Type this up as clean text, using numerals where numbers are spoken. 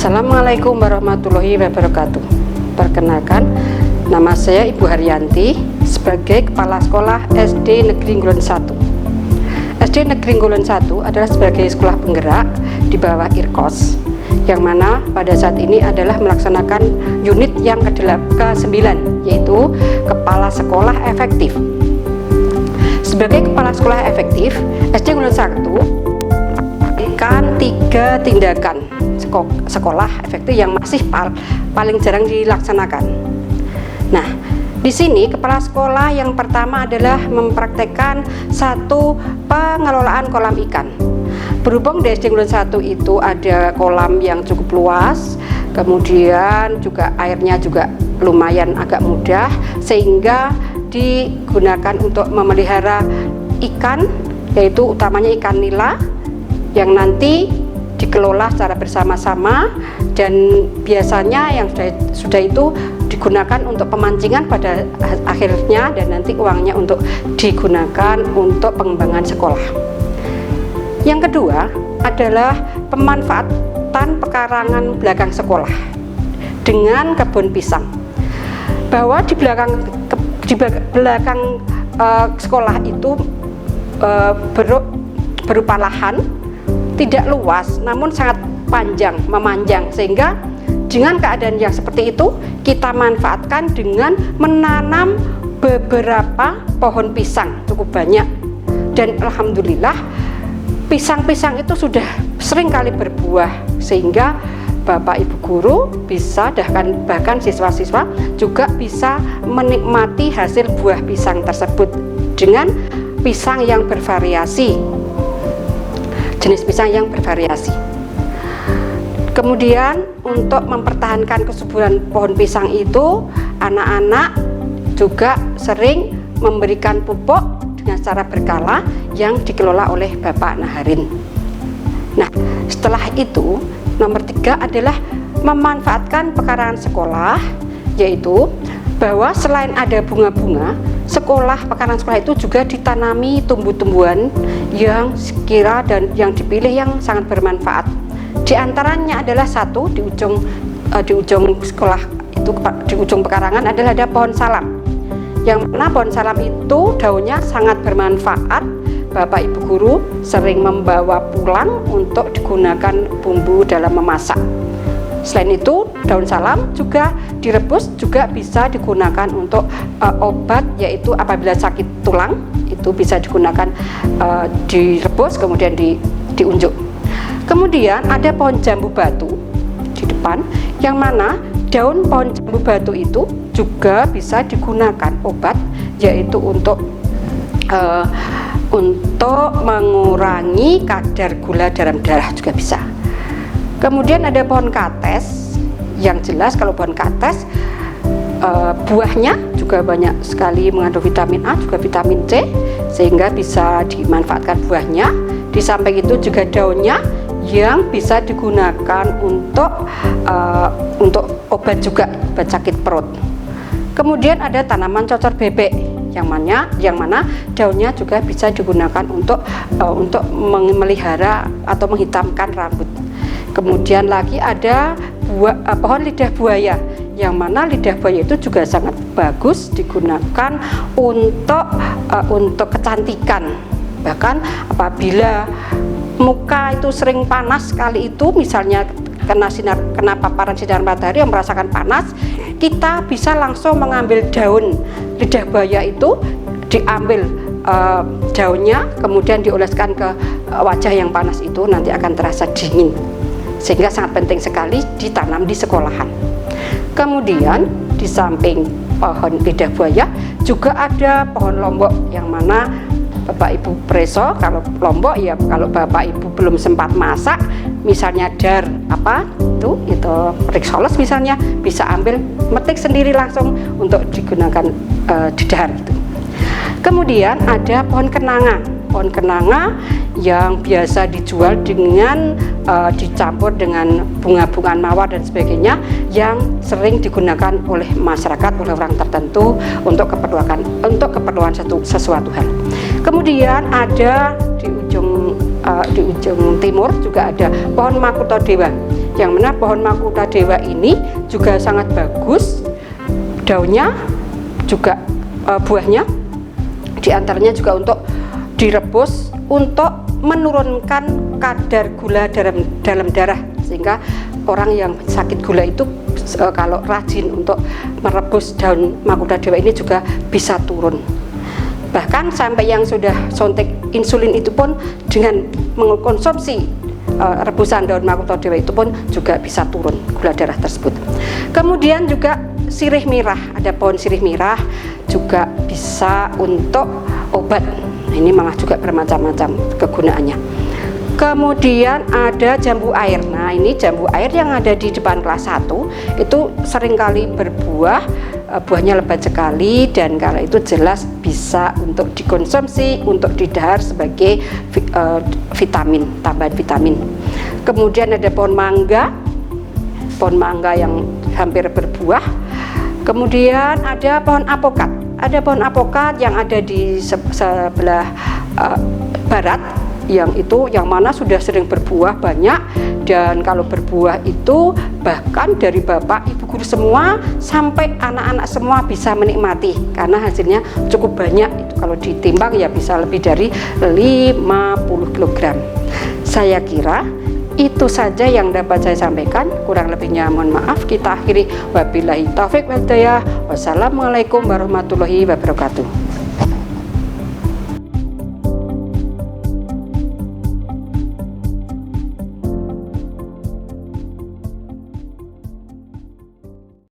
Assalamualaikum warahmatullahi wabarakatuh. Perkenalkan, nama saya Ibu Haryanti sebagai Kepala Sekolah SD Negeri Ngulon 1. SD Negeri Ngulon 1 adalah sebagai sekolah penggerak di bawah IRKOS, yang mana pada saat ini adalah melaksanakan unit yang ke-9, yaitu Kepala Sekolah Efektif. Sebagai Kepala Sekolah Efektif, SD Ngulon 1 melakukan 3 tindakan sekolah efektif yang masih paling jarang dilaksanakan. Nah, di sini kepala sekolah yang pertama adalah mempraktekkan satu pengelolaan kolam ikan. Berhubung di SD Ngulon 1 itu ada kolam yang cukup luas, kemudian juga airnya juga lumayan agak mudah, sehingga digunakan untuk memelihara ikan, yaitu utamanya ikan nila yang nanti dikelola secara bersama-sama, dan biasanya yang sudah itu digunakan untuk pemancingan pada akhirnya, dan nanti uangnya untuk digunakan untuk pengembangan sekolah. Yang kedua adalah pemanfaatan pekarangan belakang sekolah dengan kebun pisang. Bahwa di belakang sekolah itu berupa lahan tidak luas namun sangat panjang, memanjang, sehingga dengan keadaan yang seperti itu kita manfaatkan dengan menanam beberapa pohon pisang cukup banyak, dan alhamdulillah pisang-pisang itu sudah sering kali berbuah, sehingga Bapak Ibu guru bisa, bahkan siswa-siswa juga bisa menikmati hasil buah pisang tersebut dengan pisang yang bervariasi, jenis pisang yang bervariasi. Kemudian untuk mempertahankan kesuburan pohon pisang itu, anak-anak juga sering memberikan pupuk dengan secara berkala yang dikelola oleh Bapak Naharin. Nah, setelah itu nomor 3 adalah memanfaatkan pekarangan sekolah, yaitu bahwa selain ada bunga-bunga, pekarangan sekolah itu juga ditanami tumbuh-tumbuhan yang sekira dan yang dipilih yang sangat bermanfaat. Di antaranya adalah satu di ujung sekolah itu, di ujung pekarangan adalah ada pohon salam, yang mana pohon salam itu daunnya sangat bermanfaat. Bapak Ibu guru sering membawa pulang untuk digunakan bumbu dalam memasak. Selain itu, daun salam juga direbus juga bisa digunakan untuk obat, yaitu apabila sakit tulang itu bisa digunakan direbus kemudian diunjuk. Kemudian ada pohon jambu batu di depan, yang mana daun pohon jambu batu itu juga bisa digunakan obat, yaitu untuk mengurangi kadar gula dalam darah juga bisa. Kemudian ada pohon kates, yang jelas kalau pohon kates buahnya juga banyak sekali mengandung vitamin A, juga vitamin C, sehingga bisa dimanfaatkan buahnya. Di samping itu juga daunnya yang bisa digunakan untuk obat juga, obat sakit perut. Kemudian ada tanaman cocor bebek, yang mana daunnya juga bisa digunakan untuk memelihara atau menghitamkan rambut. Kemudian lagi ada pohon lidah buaya, yang mana lidah buaya itu juga sangat bagus digunakan untuk kecantikan. Bahkan apabila muka itu sering panas sekali itu, misalnya kena paparan sinar matahari yang merasakan panas, kita bisa langsung mengambil daun lidah buaya itu, diambil daunnya, kemudian dioleskan ke wajah yang panas itu, nanti akan terasa dingin, sehingga sangat penting sekali ditanam di sekolahan. Kemudian di samping pohon lidah buaya juga ada pohon lombok, yang mana Bapak Ibu preso, kalau lombok ya kalau Bapak Ibu belum sempat masak, misalnya dar itu riksoles misalnya, bisa ambil metik sendiri langsung untuk digunakan di dahar itu. Kemudian ada pohon kenanga. Pohon kenanga yang biasa dijual dengan dicampur dengan bunga-bunga mawar dan sebagainya, yang sering digunakan oleh masyarakat, oleh orang tertentu untuk keperluan sesuatu hal. Kemudian ada di ujung timur juga ada pohon Makutadewa, yang mana pohon Makutadewa ini juga sangat bagus, daunnya juga buahnya diantaranya juga untuk direbus untuk menurunkan kadar gula dalam darah, sehingga orang yang sakit gula itu kalau rajin untuk merebus daun Makutadewa ini juga bisa turun. Bahkan sampai yang sudah suntik insulin itu pun dengan mengkonsumsi rebusan daun Makutadewa itu pun juga bisa turun gula darah tersebut. Kemudian juga sirih mirah, ada pohon sirih mirah juga bisa untuk obat. Nah, ini malah juga bermacam-macam kegunaannya. Kemudian ada jambu air. Nah, ini jambu air yang ada di depan kelas 1 itu seringkali berbuah, buahnya lebat sekali, dan kalau itu jelas bisa untuk dikonsumsi, untuk didahar sebagai vitamin, tambahan vitamin. Kemudian ada pohon mangga yang hampir berbuah. Kemudian ada pohon apokat. Ada pohon apokat yang ada di sebelah barat, yang mana sudah sering berbuah banyak, dan kalau berbuah itu bahkan dari bapak ibu guru semua sampai anak-anak semua bisa menikmati karena hasilnya cukup banyak. Itu kalau ditimbang ya bisa lebih dari 50 kg. Saya kira itu saja yang dapat saya sampaikan, kurang lebihnya mohon maaf. Kita akhiri, wabillahi taufik wal hidayah. Wassalamualaikum warahmatullahi wabarakatuh.